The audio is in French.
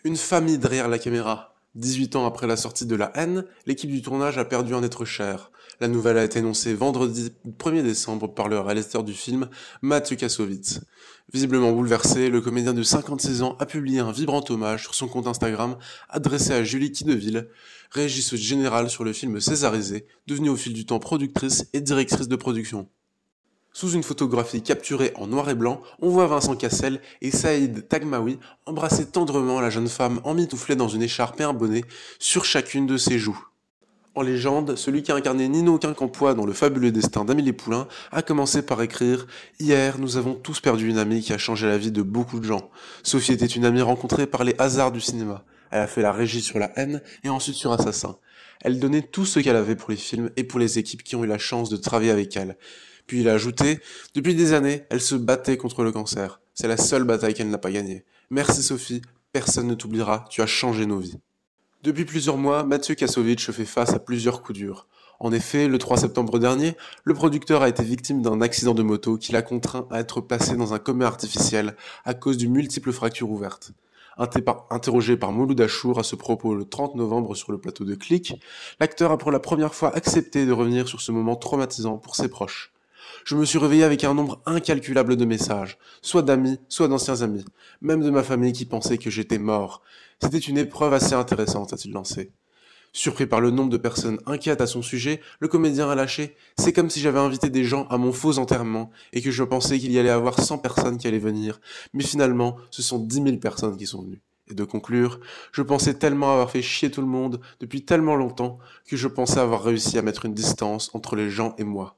Une famille derrière la caméra. 18 ans après la sortie de La Haine, l'équipe du tournage a perdu un être cher. La nouvelle a été annoncée vendredi 1er décembre par le réalisateur du film, Mathieu Kassovitz. Visiblement bouleversé, le comédien de 56 ans a publié un vibrant hommage sur son compte Instagram adressé à Julie Quideville, régisseuse générale sur le film Césarisé, devenue au fil du temps productrice et directrice de production. Sous une photographie capturée en noir et blanc, on voit Vincent Cassel et Saïd Tagmaoui embrasser tendrement la jeune femme emmitouflée dans une écharpe et un bonnet sur chacune de ses joues. En légende, celui qui a incarné Nino Quincampoix dans Le fabuleux destin d'Amélie Poulain a commencé par écrire « Hier, nous avons tous perdu une amie qui a changé la vie de beaucoup de gens. Sophie était une amie rencontrée par les hasards du cinéma. Elle a fait la régie sur La Haine et ensuite sur Assassin. Elle donnait tout ce qu'elle avait pour les films et pour les équipes qui ont eu la chance de travailler avec elle. Puis il a ajouté « Depuis des années, elle se battait contre le cancer. C'est la seule bataille qu'elle n'a pas gagnée. Merci Sophie, personne ne t'oubliera, tu as changé nos vies. » Depuis plusieurs mois, Mathieu Kassovitz fait face à plusieurs coups durs. En effet, le 3 septembre dernier, le producteur a été victime d'un accident de moto qui l'a contraint à être placé dans un coma artificiel à cause de multiples fractures ouvertes. Interrogé par Mouloud Achour à ce propos le 30 novembre sur le plateau de Click, l'acteur a pour la première fois accepté de revenir sur ce moment traumatisant pour ses proches. Je me suis réveillé avec un nombre incalculable de messages, soit d'amis, soit d'anciens amis, même de ma famille qui pensait que j'étais mort. C'était une épreuve assez intéressante, a-t-il lancé. Surpris par le nombre de personnes inquiètes à son sujet, le comédien a lâché « C'est comme si j'avais invité des gens à mon faux enterrement et que je pensais qu'il y allait avoir 100 personnes qui allaient venir, mais finalement, ce sont 10 000 personnes qui sont venues. » Et de conclure « Je pensais tellement avoir fait chier tout le monde depuis tellement longtemps que je pensais avoir réussi à mettre une distance entre les gens et moi. »